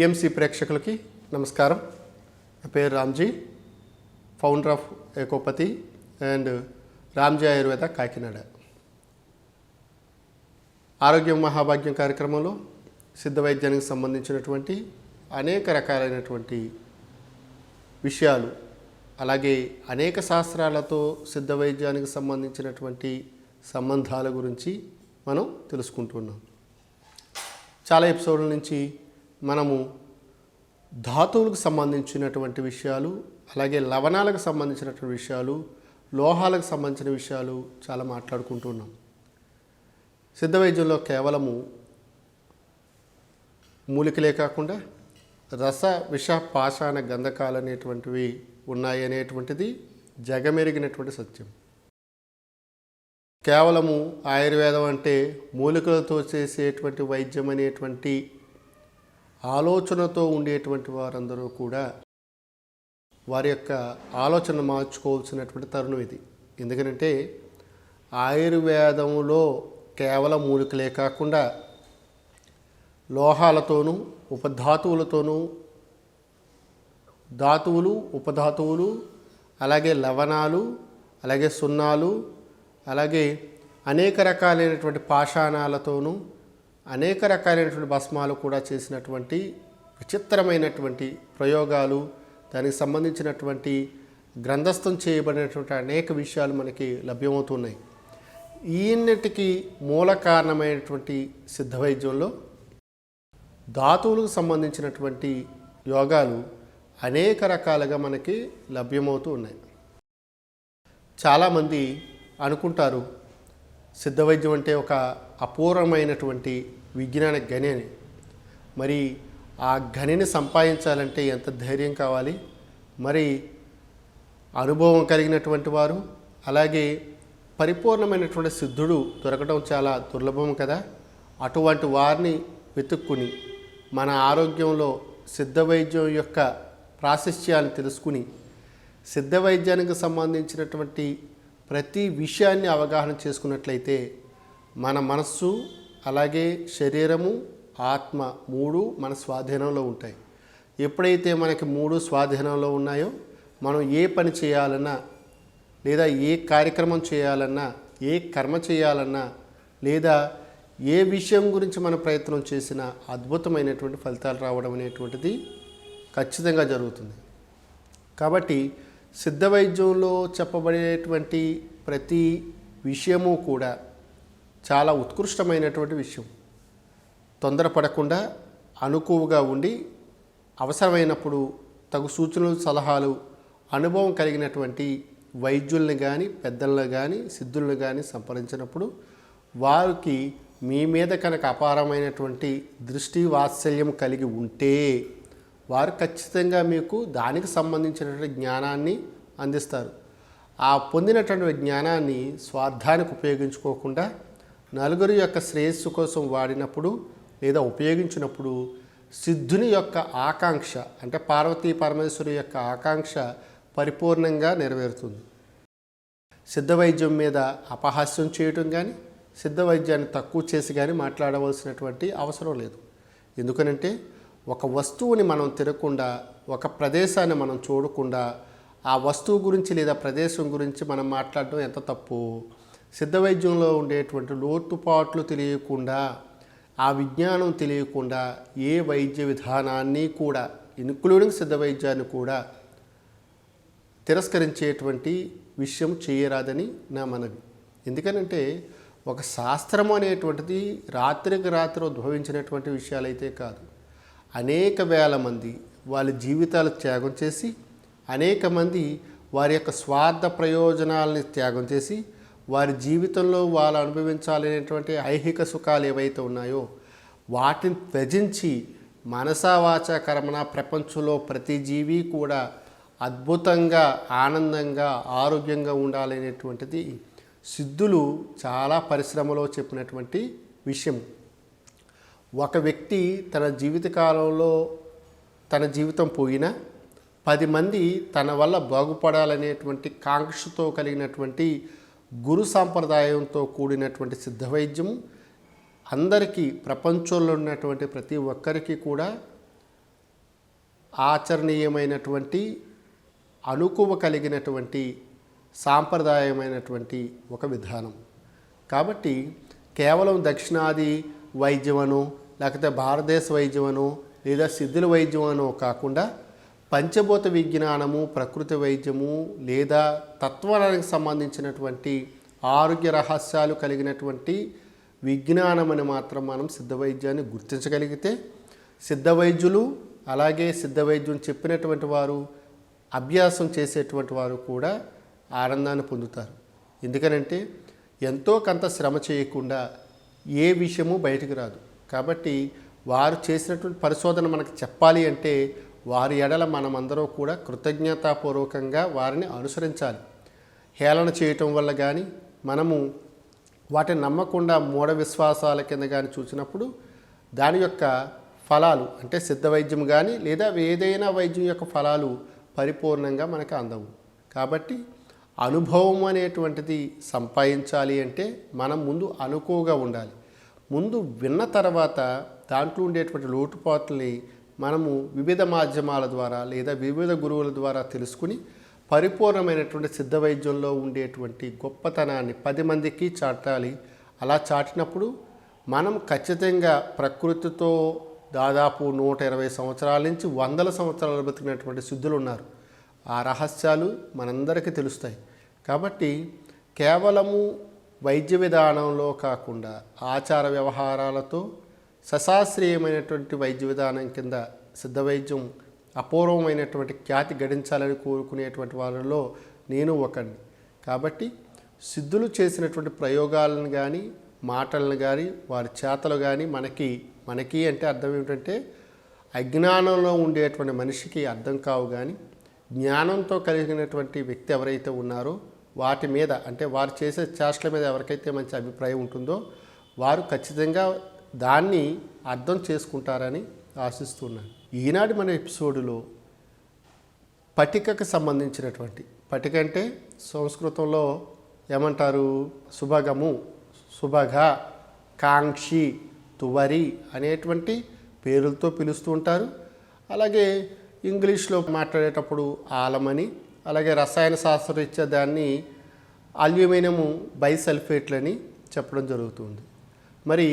PMC ప్రేక్షకులకి నమస్కారం. నా పేరు రామ్జీ, ఫౌండర్ ఆఫ్ ఏకోపతి అండ్ రామ్జీ ఆయుర్వేద కాకినాడ. ఆరోగ్యం మహాభాగ్యం కార్యక్రమంలో సిద్ధ వైద్యానికి సంబంధించినటువంటి అనేక రకాలైనటువంటి విషయాలు, అలాగే అనేక శాస్త్రాలతో సిద్ధ వైద్యానికి సంబంధించినటువంటి సంబంధాల గురించి మనం తెలుసుకుంటున్నాం. చాలా ఎపిసోడ్ల నుంచి మనము ధాతువులకు సంబంధించినటువంటి విషయాలు, అలాగే లవణాలకు సంబంధించినటువంటి విషయాలు, లోహాలకు సంబంధించిన విషయాలు చాలా మాట్లాడుకుంటున్నాం. సిద్ధ వైద్యంలో కేవలము మూలికలే కాకుండా రస విష పాషాణ గంధకాలు అనేటువంటివి ఉన్నాయి అనేటువంటిది జగమెరిగినటువంటి సత్యం. కేవలము ఆయుర్వేదం అంటే మూలికలతో చేసేటువంటి వైద్యం అనేటువంటి ఆలోచనతో ఉండేటువంటి వారందరూ కూడా వారి యొక్క ఆలోచన మార్చుకోవాల్సినటువంటి తరుణం ఇది. ఎందుకంటే ఆయుర్వేదంలో కేవలం మూలికలే కాకుండా లోహాలతోనూ ఉపధాతువులతోనూ, ధాతువులు, ఉపధాతువులు, అలాగే లవణాలు, అలాగే సున్నాలు, అలాగే అనేక రకాలైనటువంటి పాషాణాలతోనూ అనేక రకాలైనటువంటి భస్మాలు కూడా చేసినటువంటి విచిత్రమైనటువంటి ప్రయోగాలు, దానికి సంబంధించినటువంటి గ్రంథస్థం చేయబడినటువంటి అనేక విషయాలు మనకి లభ్యమవుతున్నాయి. ఈయన్నిటికీ మూల కారణమైనటువంటి సిద్ధ వైద్యంలో ధాతువులకు సంబంధించినటువంటి యోగాలు అనేక రకాలుగా మనకి లభ్యమవుతూ ఉన్నాయి. చాలామంది అనుకుంటారు సిద్ధ వైద్యం అంటే ఒక అపూర్వమైనటువంటి విజ్ఞాన గని అని. మరి ఆ గనిని సంపాదించాలంటే ఎంత ధైర్యం కావాలి, మరి అనుభవం కలిగినటువంటి వారు, అలాగే పరిపూర్ణమైనటువంటి సిద్ధుడు దొరకడం చాలా దుర్లభం కదా. అటువంటి వారిని వెతుక్కుని మన ఆరోగ్యంలో సిద్ధ వైద్యం యొక్క ప్రాశస్త్యాన్ని తెలుసుకుని సిద్ధ వైద్యానికి సంబంధించినటువంటి ప్రతి విషయాన్ని అవగాహన చేసుకున్నట్లయితే మన మనస్సు, అలాగే శరీరము, ఆత్మ మూడు మన స్వాధీనంలో ఉంటాయి. ఎప్పుడైతే మనకి మూడు స్వాధీనంలో ఉన్నాయో మనం ఏ పని చేయాలన్నా, లేదా ఏ కార్యక్రమం చేయాలన్నా, ఏ కర్మ చేయాలన్నా, లేదా ఏ విషయం గురించి మన ప్రయత్నం చేసినా అద్భుతమైనటువంటి ఫలితాలు రావడం అనేటువంటిది ఖచ్చితంగా జరుగుతుంది. కాబట్టి సిద్ధ వైద్యంలో చెప్పబడేటువంటి ప్రతి విషయము కూడా చాలా ఉత్కృష్టమైనటువంటి విషయం. తొందరపడకుండా అనుకువగా ఉండి అవసరమైనప్పుడు తగు సూచనలు, సలహాలు అనుభవం కలిగినటువంటి వైద్యుల్ని కానీ, పెద్దలను కానీ, సిద్ధులను కానీ సంప్రదించినప్పుడు వారికి మీ మీద కనుక అపారమైనటువంటి దృష్టి వాత్సల్యం కలిగి ఉంటే వారు ఖచ్చితంగా మీకు దానికి సంబంధించినటువంటి జ్ఞానాన్ని అందిస్తారు. ఆ పొందినటువంటి జ్ఞానాన్ని స్వార్థానికి ఉపయోగించుకోకుండా నలుగురి యొక్క శ్రేయస్సు కోసం వాడినప్పుడు లేదా ఉపయోగించినప్పుడు సిద్ధుని యొక్క ఆకాంక్ష, అంటే పార్వతీ పరమేశ్వరి యొక్క ఆకాంక్ష పరిపూర్ణంగా నెరవేరుతుంది. సిద్ధ వైద్యం మీద అపహాస్యం చేయటం కానీ, సిద్ధ వైద్యాన్ని తక్కువ చేసి కానీ మాట్లాడవలసినటువంటి అవసరం లేదు. ఎందుకనంటే ఒక వస్తువుని మనం తినకుండా, ఒక ప్రదేశాన్ని మనం చూడకుండా ఆ వస్తువు గురించి లేదా ప్రదేశం గురించి మనం మాట్లాడడం ఎంత తప్పు. సిద్ధ వైద్యంలో ఉండేటువంటి లోటుపాట్లు తెలియకుండా, ఆ విజ్ఞానం తెలియకుండా ఏ వైద్య విధానాన్ని కూడా, ఇన్క్లూడింగ్ సిద్ధ వైద్యాన్ని కూడా తిరస్కరించేటువంటి విషయం చేయరాదని నా మనవి. ఎందుకనంటే ఒక శాస్త్రం అనేటువంటిది రాత్రికి రాత్రి ఉద్భవించినటువంటి విషయాలైతే కాదు. అనేక వేల మంది వాళ్ళ జీవితాలు త్యాగం చేసి, అనేక మంది వారి యొక్క స్వార్థ ప్రయోజనాలని త్యాగం చేసి, వారి జీవితంలో వాళ్ళు అనుభవించాలనేటువంటి ఐహిక సుఖాలు ఏవైతే ఉన్నాయో వాటిని త్యజించి మనసా వాచా కర్మణ ప్రపంచంలో ప్రతి జీవి కూడా అద్భుతంగా, ఆనందంగా, ఆరోగ్యంగా ఉండాలనేటువంటిది సిద్ధులు చాలా పరిశ్రమలో చెప్పినటువంటి విషయం. ఒక వ్యక్తి తన జీవితకాలంలో తన జీవితం పోయినా 10 మంది తన వల్ల బాగుపడాలనేటువంటి కాంక్షతో కలిగినటువంటి గురు సాంప్రదాయంతో కూడినటువంటి సిద్ధ వైద్యము అందరికీ, ప్రపంచంలో ఉన్నటువంటి ప్రతి ఒక్కరికి కూడా ఆచరణీయమైనటువంటి అణుకువ కలిగినటువంటి సాంప్రదాయమైనటువంటి ఒక విధానం. కాబట్టి కేవలం దక్షిణాది వైద్యమనో లేకపోతే భారతదేశ వైద్యమనో లేదా సిద్ధుల వైద్యమనో కాకుండా పంచభూత విజ్ఞానము, ప్రకృతి వైద్యము లేదా తత్వానికి సంబంధించినటువంటి ఆరోగ్య రహస్యాలు కలిగినటువంటి విజ్ఞానమని మాత్రం మనం సిద్ధ వైద్యాన్ని గుర్తించగలిగితే సిద్ధ వైద్యులు అలాగే సిద్ధ వైద్యం చెప్పినటువంటి వారు అభ్యాసం చేసేటువంటి వారు కూడా ఆనందాన్ని పొందుతారు. ఎందుకనంటే ఎంతో కొంత శ్రమ చేయకుండా ఏ విషయము బయటకు రాదు. కాబట్టి వారు చేసినటువంటి పరిశోధన మనకు చెప్పాలి అంటే వారి ఎడల మనమందరం కూడా కృతజ్ఞతాపూర్వకంగా వారిని అనుసరించాలి. హేళన చేయటం వల్ల కానీ మనము వాటిని నమ్మకుండా మూఢ విశ్వాసాల కింద కానీ చూసినప్పుడు దాని యొక్క ఫలాలు అంటే సిద్ధ వైద్యం కానీ లేదా ఏదైనా వైద్యం యొక్క ఫలాలు పరిపూర్ణంగా మనకు అందవు. కాబట్టి అనుభవం అనేటువంటిది సంపాదించాలి అంటే మనం ముందు అనుకోగా ఉండాలి. ముందు విన్న తర్వాత దాంట్లో ఉండేటువంటి లోటుపాట్లని మనము వివిధ మాధ్యమాల ద్వారా లేదా వివిధ గురువుల ద్వారా తెలుసుకుని పరిపూర్ణమైనటువంటి సిద్ధ వైద్యంలో ఉండేటువంటి గొప్పతనాన్ని 10 మందికి చాటాలి. అలా చాటినప్పుడు మనం ఖచ్చితంగా ప్రకృతితో దాదాపు 120 సంవత్సరాల నుంచి 100 సంవత్సరాలు బతికినటువంటి సిద్ధులు ఉన్నారు. ఆ రహస్యాలు మనందరికీ తెలుస్తాయి. కాబట్టి కేవలము వైద్య విధానంలో కాకుండా ఆచార వ్యవహారాలతో సశాస్త్రీయమైనటువంటి వైద్య విధానం కింద సిద్ధ వైద్యం అపూర్వమైనటువంటి ఖ్యాతి గడించాలని కోరుకునేటువంటి వాళ్ళలో నేను ఒకడిని. కాబట్టి సిద్ధులు చేసినటువంటి ప్రయోగాలను కానీ మాటలను కానీ వారి చేతలు కానీ మనకి అంటే అర్థం ఏమిటంటే అజ్ఞానంలో ఉండేటువంటి మనిషికి అర్థం కావు. కానీ జ్ఞానంతో కలిగినటువంటి వ్యక్తి ఎవరైతే ఉన్నారో వాటి మీద అంటే వారు చేసే చేష్టల మీద ఎవరికైతే మంచి అభిప్రాయం ఉంటుందో వారు ఖచ్చితంగా దాన్ని అర్థం చేసుకుంటారని ఆశిస్తున్నాను. ఈనాటి మన ఎపిసోడులో పటికకు సంబంధించినటువంటి పటిక అంటే సంస్కృతంలో ఏమంటారు సుభగము, సుభగ, కాంక్షి, తువరి అనేటువంటి పేర్లతో పిలుస్తూ ఉంటారు. అలాగే ఇంగ్లీష్లో మాట్లాడేటప్పుడు ఆలమని అలాగే రసాయన శాస్త్రరీత్యా దాన్ని అల్యూమినియం బైసల్ఫేట్లని చెప్పడం జరుగుతుంది. మరి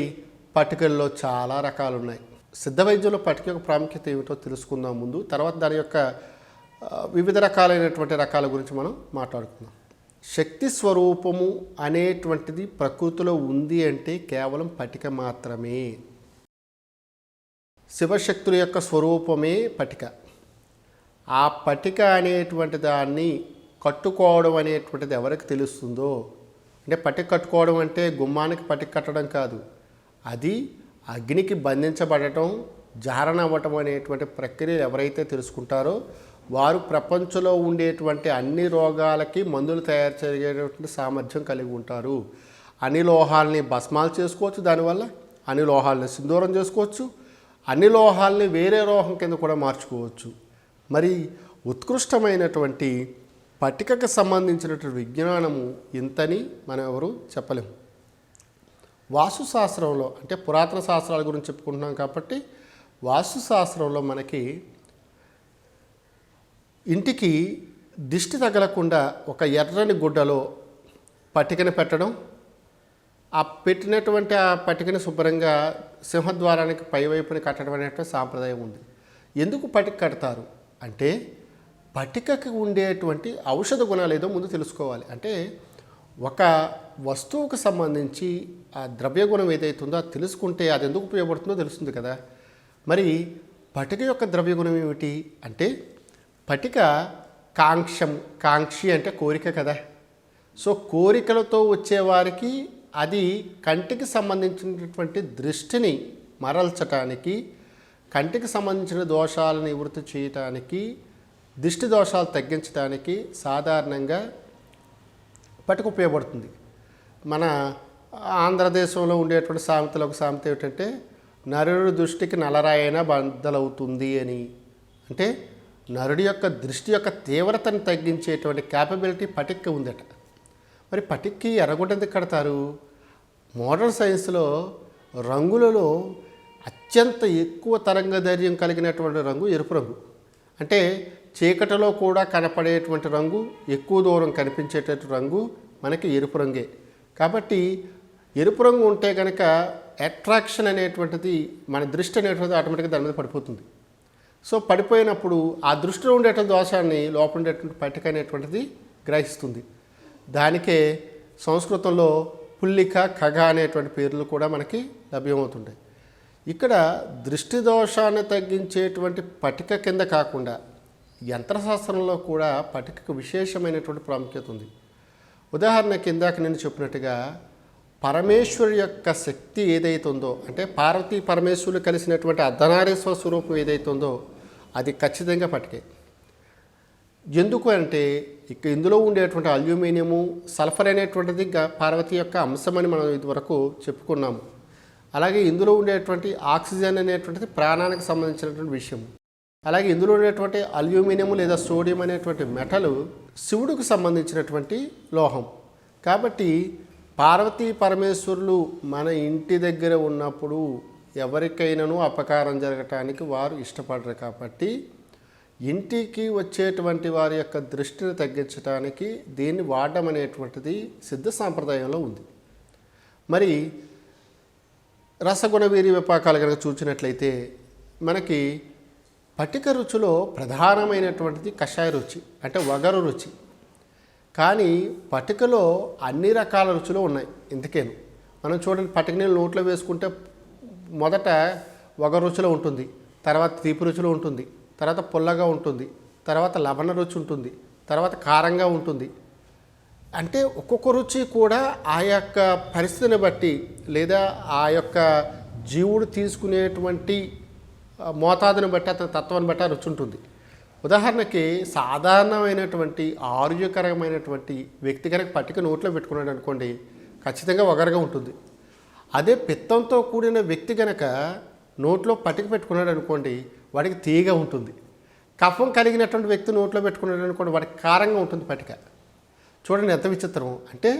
పటికల్లో చాలా రకాలు ఉన్నాయి. సిద్ధ వైద్యంలో పటిక యొక్క ప్రాముఖ్యత ఏమిటో తెలుసుకుందాం ముందు. తర్వాత దాని యొక్క వివిధ రకాలైనటువంటి రకాల గురించి మనం మాట్లాడుకుందాం. శక్తి స్వరూపము అనేటువంటిది ప్రకృతిలో ఉంది అంటే కేవలం పటిక మాత్రమే. శివశక్తుల యొక్క స్వరూపమే పటిక. ఆ పటిక అనేటువంటి దాన్ని కట్టుకోవడం అనేటువంటిది ఎవరికి తెలుస్తుందో అంటే పటిక కట్టుకోవడం అంటే గుమ్మానికి పటిక కట్టడం కాదు, అది అగ్నికి బంధించబడటం జారణ అవ్వటం అనేటువంటి ప్రక్రియలు ఎవరైతే తెలుసుకుంటారో వారు ప్రపంచంలో ఉండేటువంటి అన్ని రోగాలకి మందులు తయారు చేయగలిగేటువంటి సామర్థ్యం కలిగి ఉంటారు. అన్ని లోహాలని భస్మాలు చేసుకోవచ్చు, దానివల్ల అన్ని లోహాలని సింధూరం చేసుకోవచ్చు, అన్ని లోహాలని వేరే లోహం కింద కూడా మార్చుకోవచ్చు. మరి ఉత్కృష్టమైనటువంటి పటికకు సంబంధించినటువంటి విజ్ఞానము ఇంతని మనం ఎవరు చెప్పలేము. వాస్తుశాస్త్రంలో అంటే పురాతన శాస్త్రాల గురించి చెప్పుకుంటున్నాం కాబట్టి వాస్తుశాస్త్రంలో మనకి ఇంటికి దిష్టి తగలకుండా ఒక ఎర్రని గుడ్డలో పటికను పెట్టడం, ఆ పెట్టినటువంటి ఆ పటికని శుభ్రంగా సింహద్వారానికి పైవైపుని కట్టడం అనేటువంటి సాంప్రదాయం ఉంది. ఎందుకు పటిక కడతారు అంటే పటికకు ఉండేటువంటి ఔషధ గుణాలు ఏదో ముందు తెలుసుకోవాలి. అంటే ఒక వస్తువుకు సంబంధించి ఆ ద్రవ్య గుణం ఏదైతుందో అది తెలుసుకుంటే అది ఎందుకు ఉపయోగపడుతుందో తెలుస్తుంది కదా. మరి పటిక యొక్క ద్రవ్య గుణం ఏమిటి అంటే పటిక కాంక్షి అంటే కోరిక కదా. సో కోరికలతో వచ్చేవారికి అది కంటికి సంబంధించినటువంటి దృష్టిని మరల్చటానికి, కంటికి సంబంధించిన దోషాలను నివృత్తి చేయటానికి, దిష్టి దోషాలు తగ్గించడానికి సాధారణంగా పటిక ఉపయోగపడుతుంది. మన ఆంధ్రదేశంలో ఉండేటువంటి సామెతలు ఒక సామెత ఏమిటంటే నరుడి దృష్టికి నలరాయైనా బద్దలవుతుంది అని. అంటే నరుడి యొక్క దృష్టి యొక్క తీవ్రతను తగ్గించేటువంటి క్యాపబిలిటీ పటిక్కి ఉందట. మరి పటిక్కి ఎర్రగుడ్డ ఎందుకు కడతారు? మోడర్న్ సైన్స్లో రంగులలో అత్యంత ఎక్కువ తరంగధైర్యం కలిగినటువంటి రంగు ఎరుపు రంగు. అంటే చీకటిలో కూడా కనపడేటువంటి రంగు, ఎక్కువ దూరం కనిపించేటటువంటి రంగు మనకి ఎరుపు రంగే. కాబట్టి ఎరుపు రంగు ఉంటే కనుక అట్రాక్షన్ అనేటువంటిది, మన దృష్టి అనేటువంటిది ఆటోమేటిక్గా దాని మీద పడిపోతుంది. సో పడిపోయినప్పుడు ఆ దృష్టిలో ఉండేటువంటి దోషాన్ని లోపల ఉండేటువంటి పట్టిక అనేటువంటిది గ్రహిస్తుంది. దానికే సంస్కృతంలో పుల్లిక, ఖగ అనేటువంటి పేర్లు కూడా మనకి లభ్యమవుతుంటాయి. ఇక్కడ దృష్టి దోషాన్ని తగ్గించేటువంటి పట్టిక కింద కాకుండా యంత్రశాస్త్రంలో కూడా పట్టికకు విశేషమైనటువంటి ప్రాముఖ్యత ఉంది. ఉదాహరణకి ఇందాక నేను చెప్పినట్టుగా పరమేశ్వరు యొక్క శక్తి ఏదైతే ఉందో, అంటే పార్వతీ పరమేశ్వరులు కలిసినటువంటి అర్ధనారీశ్వర స్వరూపం ఏదైతే ఉందో అది ఖచ్చితంగా పట్టికే. ఎందుకు అంటే ఇందులో ఉండేటువంటి అల్యూమినియము, సల్ఫర్ అనేటువంటిది పార్వతి యొక్క అంశమని మనం ఇదివరకు చెప్పుకున్నాము. అలాగే ఇందులో ఉండేటువంటి ఆక్సిజన్ అనేటువంటిది ప్రాణానికి సంబంధించినటువంటి విషయం. అలాగే ఇందులో ఉండేటువంటి అల్యూమినియం లేదా సోడియం అనేటువంటి మెటలు శివుడికి సంబంధించినటువంటి లోహం. కాబట్టి పార్వతీ పరమేశ్వరులు మన ఇంటి దగ్గర ఉన్నప్పుడు ఎవరికైనాను అపకారం జరగటానికి వారు ఇష్టపడరు. కాబట్టి ఇంటికి వచ్చేటువంటి వారి యొక్క దృష్టిని తగ్గించడానికి దీన్ని వాడడం అనేటువంటిది సిద్ధ సాంప్రదాయంలో ఉంది. మరి రసగుణ వీరి విపాకాలు కనుక చూసినట్లయితే మనకి పటిక రుచిలో ప్రధానమైనటువంటిది కషాయ రుచి, అంటే వగరు రుచి. కానీ పటికలో అన్ని రకాల రుచులు ఉన్నాయి. ఇందుకేను మనం చూడండి, పటిక నీళ్ళు నోట్లో వేసుకుంటే మొదట వగరు రుచిలో ఉంటుంది, తర్వాత తీపి రుచిలో ఉంటుంది, తర్వాత పుల్లగా ఉంటుంది, తర్వాత లవణ రుచి ఉంటుంది, తర్వాత కారంగా ఉంటుంది. అంటే ఒక్కొక్క రుచి కూడా ఆ యొక్క పరిస్థితిని బట్టి లేదా ఆ యొక్క జీవుడు తీసుకునేటువంటి మోతాదుని బట్టి, అతని తత్వాన్ని బట్టి ఆ రుచి ఉంటుంది. ఉదాహరణకి సాధారణమైనటువంటి ఆరోగ్యకరమైనటువంటి వ్యక్తి కనుక పట్టిక నోట్లో పెట్టుకున్నాడు అనుకోండి, ఖచ్చితంగా వగరగా ఉంటుంది. అదే పిత్తంతో కూడిన వ్యక్తి కనుక నోట్లో పట్టిక పెట్టుకున్నాడు అనుకోండి, వాడికి తీయగా ఉంటుంది. కఫం కలిగినటువంటి వ్యక్తి నోట్లో పెట్టుకున్నాడు అనుకోండి, వాడికి కారంగా ఉంటుంది పట్టిక. చూడండి ఎంత విచిత్రం. అంటే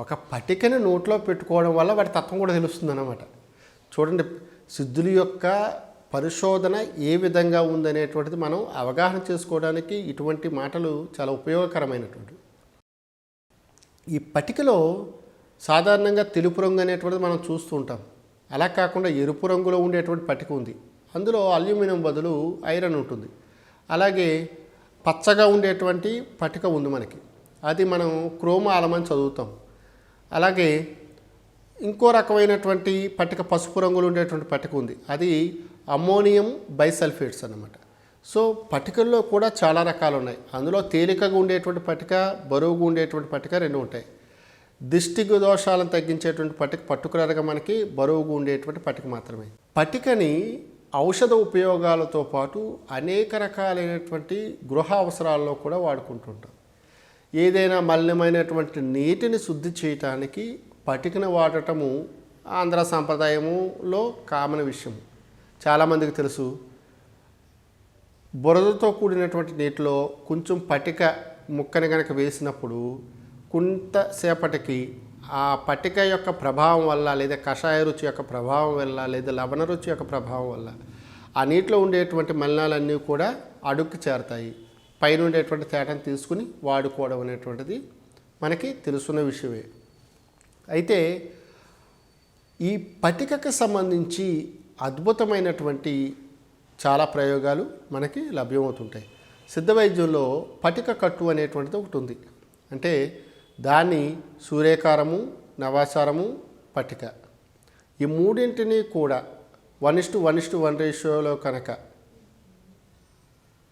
ఒక పట్టికని నోట్లో పెట్టుకోవడం వల్ల వాడి తత్వం కూడా తెలుస్తుంది అన్నమాట. చూడండి, సిద్ధుల యొక్క పరిశోధన ఏ విధంగా ఉందనేటువంటిది మనం అవగాహన చేసుకోవడానికి ఇటువంటి మాటలు చాలా ఉపయోగకరమైనటువంటివి. ఈ పట్టికలో సాధారణంగా తెలుపు రంగు అనేటువంటిది మనం చూస్తూ ఉంటాం. అలా కాకుండా ఎరుపు రంగులో ఉండేటువంటి పట్టిక ఉంది. అందులో అల్యూమినియం బదులు ఐరన్ ఉంటుంది. అలాగే పచ్చగా ఉండేటువంటి పట్టిక ఉంది మనకి, అది మనం క్రోమాలం అని చదువుతాం. అలాగే ఇంకో రకమైనటువంటి పట్టిక పసుపు రంగులో ఉండేటువంటి పట్టిక ఉంది, అది అమ్మోనియం బైసల్ఫేట్స్ అన్నమాట. సో పట్టికల్లో కూడా చాలా రకాలు ఉన్నాయి. అందులో తేలికగా ఉండేటువంటి పట్టిక, బరువుగా ఉండేటువంటి పట్టిక రెండు ఉంటాయి. దిష్టి దోషాలను తగ్గించేటువంటి పట్టిక పర్టికులర్గా మనకి బరువుగా ఉండేటువంటి పట్టిక మాత్రమే. పట్టికని ఔషధ ఉపయోగాలతో పాటు అనేక రకాలైనటువంటి గృహ అవసరాల్లో కూడా వాడుకుంటుంటాం. ఏదైనా మలినమైనటువంటి నీటిని శుద్ధి చేయటానికి పట్టికను వాడటము ఆంధ్ర సాంప్రదాయములో కామన్ విషయం. చాలామందికి తెలుసు. బురదతో కూడినటువంటి నీటిలో కొంచెం పట్టిక ముక్కని కనుక వేసినప్పుడు కొంతసేపటికి ఆ పట్టిక యొక్క ప్రభావం వల్ల, లేదా కషాయ రుచి యొక్క ప్రభావం వల్ల, లేదా లవణ రుచి యొక్క ప్రభావం వల్ల ఆ నీటిలో ఉండేటువంటి మలినాలన్నీ కూడా అడుక్కి చేరతాయి. పైన ఉండేటువంటి తేటను తీసుకుని వాడుకోవడం అనేటువంటిది మనకి తెలుసున్న విషయమే. అయితే ఈ పట్టికకు సంబంధించి అద్భుతమైనటువంటి చాలా ప్రయోగాలు మనకి లభ్యమవుతుంటాయి. సిద్ధ వైద్యంలో పట్టిక కట్టు అనేటువంటిది ఒకటి ఉంది. అంటే దాన్ని సూర్యకారము, నవాచారము, పట్టిక ఈ మూడింటిని కూడా 1:1:1 రేషియోలో కనుక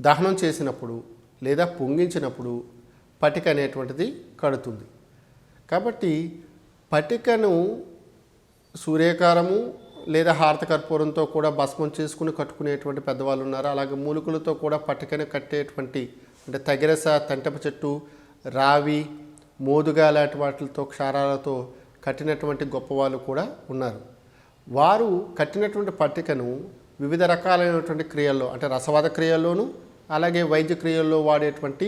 దహనం చేసినప్పుడు లేదా పొంగించినప్పుడు పట్టిక అనేటువంటిది కడుతుంది. కాబట్టి పట్టికను సూర్యకారము లేదా హారత కర్పూరంతో కూడా భస్మం చేసుకుని కట్టుకునేటువంటి పెద్దవాళ్ళు ఉన్నారు. అలాగే మూలికలతో కూడా పట్టికను కట్టేటువంటి, అంటే తగిరస, తంటప చెట్టు, రావి, మోదుగా లాంటి వాటితో క్షారాలతో కట్టినటువంటి గొప్పవాళ్ళు కూడా ఉన్నారు. వారు కట్టినటువంటి పట్టికను వివిధ రకాలైనటువంటి క్రియల్లో, అంటే రసవాద క్రియల్లోనూ అలాగే వైద్య క్రియల్లో వాడేటువంటి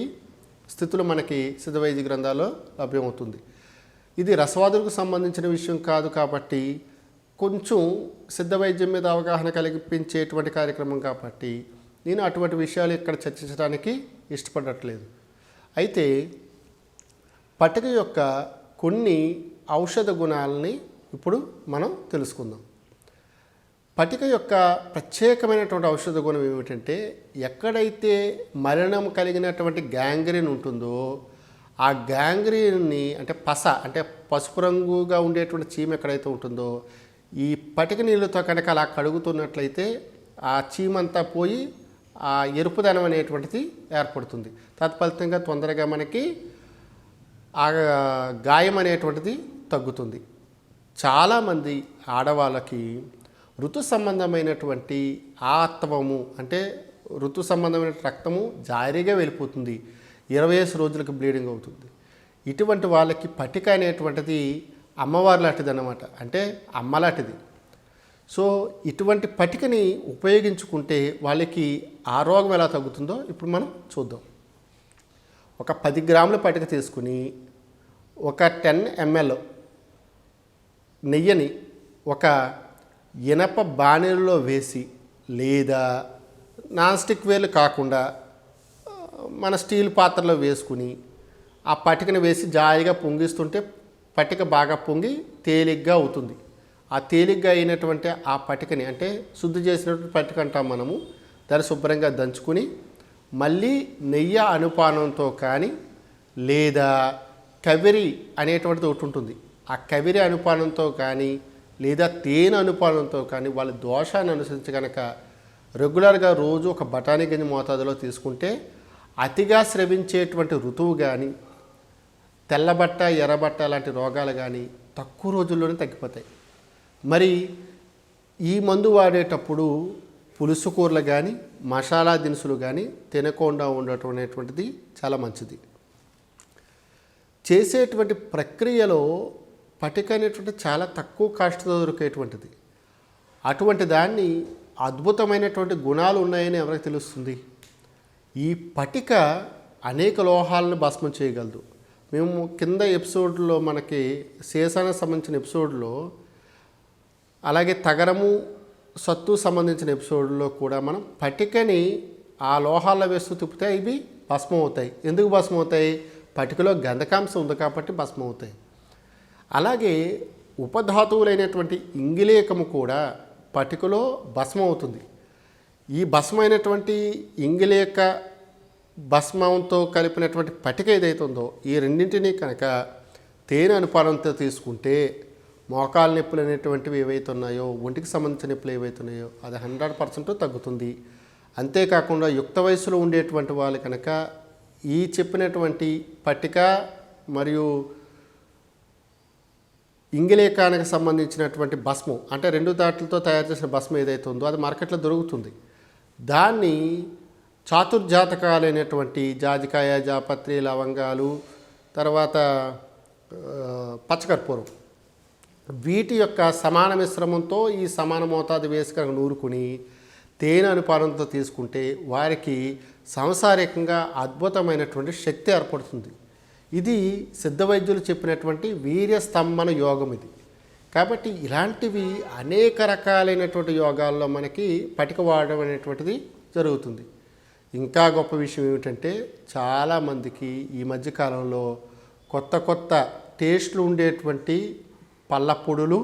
స్థితులు మనకి సిద్ధ వైద్య గ్రంథాల్లో లభ్యమవుతుంది. ఇది రసవాదులకు సంబంధించిన విషయం కాదు కాబట్టి కొంచెం సిద్ధ వైద్యం మీద అవగాహన కల్పించేటువంటి కార్యక్రమం కాబట్టి నేను అటువంటి విషయాలు ఇక్కడ చర్చించడానికి ఇష్టపడట్లేదు. అయితే పటిక యొక్క కొన్ని ఔషధ గుణాలని ఇప్పుడు మనం తెలుసుకుందాం. పటిక యొక్క ప్రత్యేకమైనటువంటి ఔషధ గుణం ఏమిటంటే, ఎక్కడైతే మలినం కలిగినటువంటి గ్యాంగ్రీన్ ఉంటుందో ఆ గ్యాంగ్రీన్ని అంటే పస అంటే పసుపు రంగుగా ఉండేటువంటి చీమ ఎక్కడైతే ఉంటుందో ఈ పటిక నీళ్ళతో కనుక అలా కడుగుతున్నట్లయితే ఆ చీమంతా పోయి ఆ ఎరుపుదనం అనేటువంటిది ఏర్పడుతుంది. తత్ఫలితంగా తొందరగా మనకి ఆ గాయం అనేటువంటిది తగ్గుతుంది. చాలామంది ఆడవాళ్ళకి ఋతు సంబంధమైనటువంటి ఆత్వము అంటే ఋతు సంబంధమైన రక్తము జారీగా వెళ్ళిపోతుంది, 20 రోజులకు బ్లీడింగ్ అవుతుంది. ఇటువంటి వాళ్ళకి పటిక అనేటువంటిది అమ్మవారు లాంటిది అన్నమాట, అంటే అమ్మలాంటిది. సో ఇటువంటి పటికని ఉపయోగించుకుంటే వాళ్ళకి ఆ రోగం ఎలా తగ్గుతుందో ఇప్పుడు మనం చూద్దాం. ఒక 10 గ్రాముల పటిక తీసుకుని ఒక 10 ml నెయ్యిని ఒక ఇనప బాణీలలో వేసి, లేదా నాన్ స్టిక్ వేలు కాకుండా మన స్టీల్ పాత్రలో వేసుకుని ఆ పటికను వేసి జాయిగా పొంగిస్తుంటే పటిక బాగా పొంగి తేలిగ్గా అవుతుంది. ఆ తేలిగ్గా అయినటువంటి ఆ పటికని అంటే శుద్ధి చేసినటువంటి పటిక అంటాం మనము. దాన్ని శుభ్రంగా దంచుకుని మళ్ళీ నెయ్యి అనుపానంతో కానీ లేదా కవిరి అనేటువంటిది ఒకటి ఉంటుంది, ఆ కవిరి అనుపానంతో కానీ లేదా తేనె అనుపానంతో కానీ వాళ్ళ దోషాన్ని అనుసరించి కనుక రెగ్యులర్గా రోజు ఒక బఠానీ గింజ మోతాదులో తీసుకుంటే అతిగా స్రవించేటువంటి ఋతువు కానీ తెల్లబట్ట ఎర్రబట్ట లాంటి రోగాలు కానీ తక్కువ రోజుల్లోనే తగ్గిపోతాయి. మరి ఈ మందు వాడేటప్పుడు పులుసు కూరలు కానీ మసాలా దినుసులు కానీ తినకుండా ఉండటం అనేటువంటిది చాలా మంచిది. చేసేటువంటి ప్రక్రియలో పటిక అనేటువంటి చాలా తక్కువ కాస్ట్తో దొరికేటువంటిది. అటువంటి దాన్ని అద్భుతమైనటువంటి గుణాలు ఉన్నాయని ఎవరికి తెలుస్తుంది? ఈ పటిక అనేక లోహాలను భస్మం చేయగలదు. మేము కింద ఎపిసోడ్లో మనకి సీసానికి సంబంధించిన ఎపిసోడ్లో అలాగే తగరము సత్తు సంబంధించిన ఎపిసోడ్లో కూడా మనం పటికని ఆ లోహాల్లో వేస్తూ తిప్పితే ఇవి భస్మం అవుతాయి. ఎందుకు భస్మం అవుతాయి? పటికలో గంధకాంశం ఉంది కాబట్టి భస్మం అవుతాయి. అలాగే ఉపధాతువులైనటువంటి ఇంగిలేకము కూడా పటికలో భస్మం అవుతుంది. ఈ భస్మైనటువంటి ఇంగిలేక భస్మంతో కలిపినటువంటి పటిక ఏదైతే ఉందో ఈ రెండింటినీ కనుక తేనె అనుపానంతో తీసుకుంటే మోకాలు నొప్పులు అనేటువంటివి ఏవైతే ఉన్నాయో, ఒంటికి సంబంధించిన నొప్పులు ఏవైతే ఉన్నాయో అది 100% తగ్గుతుంది. అంతేకాకుండా యుక్త వయసులో ఉండేటువంటి వాళ్ళు కనుక ఈ చెప్పినటువంటి పటిక మరియు ఇంగిలేకానికి సంబంధించినటువంటి భస్మం అంటే 2 దాట్లతో తయారు చేసిన భస్మం ఏదైతే ఉందో అది మార్కెట్లో దొరుకుతుంది. దాన్ని చాతుర్జాతకాలైనటువంటి జాజికాయ, జాపత్రి, లవంగాలు, తర్వాత పచ్చకర్పూరం వీటి యొక్క సమాన మిశ్రమంతో ఈ సమాన మోతాదు వేసి కనుక నూరుకుని తేనె అనుపానంతో తీసుకుంటే వారికి సంసారికంగా అద్భుతమైనటువంటి శక్తి ఏర్పడుతుంది. ఇది సిద్ధ వైద్యులు చెప్పినటువంటి వీర్యస్తంభన యోగం ఇది. కాబట్టి ఇలాంటివి అనేక రకాలైనటువంటి యోగాల్లో మనకి పటిక వాడడం అనేటువంటిది జరుగుతుంది. ఇంకా గొప్ప విషయం ఏమిటంటే చాలామందికి ఈ మధ్యకాలంలో కొత్త కొత్త టేస్ట్లు ఉండేటువంటి పళ్ళపొడులు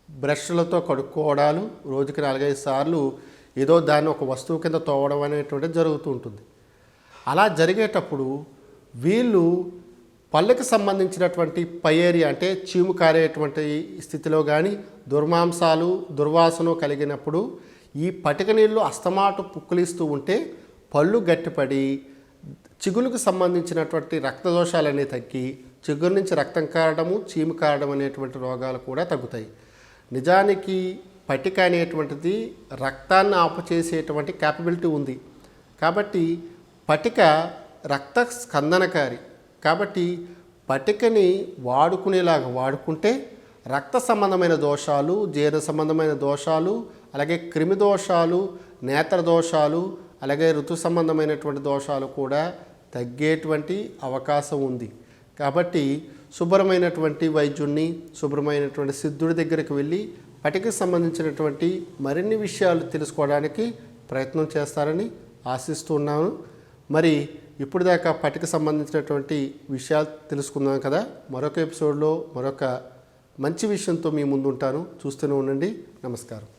బ్రష్లతో కడుక్కోవడాలు, రోజుకి 4-5 సార్లు ఏదో దాన్ని ఒక వస్తువు కింద తోవడం అనేటువంటిది జరుగుతూ ఉంటుంది. అలా జరిగేటప్పుడు వీళ్ళు పళ్ళకి సంబంధించినటువంటి పై ఏరియా అంటే చీము కారేటువంటి స్థితిలో కానీ దుర్మాంసాలు దుర్వాసన కలిగినప్పుడు ఈ పటిక నీళ్ళు అస్తమాటు పుక్కులిస్తూ ఉంటే పళ్ళు గట్టిపడి చిగులకు సంబంధించినటువంటి రక్తదోషాలన్నీ తగ్గి చిగురు నుంచి రక్తం కారడము, చీము కారడం అనేటువంటి రోగాలు కూడా తగ్గుతాయి. నిజానికి పటిక అనేటువంటిది రక్తాన్ని ఆపు చేసేటువంటి క్యాపబిలిటీ ఉంది. కాబట్టి పటిక రక్త స్కందనకారి. కాబట్టి పటికని వాడుకునేలాగా వాడుకుంటే రక్త సంబంధమైన దోషాలు, జీర్ణ సంబంధమైన దోషాలు, అలాగే క్రిమి దోషాలు, నేత్ర దోషాలు, అలాగే ఋతు సంబంధమైనటువంటి దోషాలు కూడా తగ్గేటువంటి అవకాశం ఉంది. కాబట్టి శుభ్రమైనటువంటి వైద్యుడిని, శుభ్రమైనటువంటి సిద్ధుడి దగ్గరికి వెళ్ళి పటికి సంబంధించినటువంటి మరిన్ని విషయాలు తెలుసుకోవడానికి ప్రయత్నం చేస్తారని ఆశిస్తూ ఉన్నాను. మరి ఇప్పుడు దాకా పట్టిక సంబంధించినటువంటి విషయాలు తెలుసుకుందాం కదా. మరొక ఎపిసోడ్లో మరొక మంచి విషయంతో మీ ముందు ఉంటాను. చూస్తూనే ఉండండి. నమస్కారం.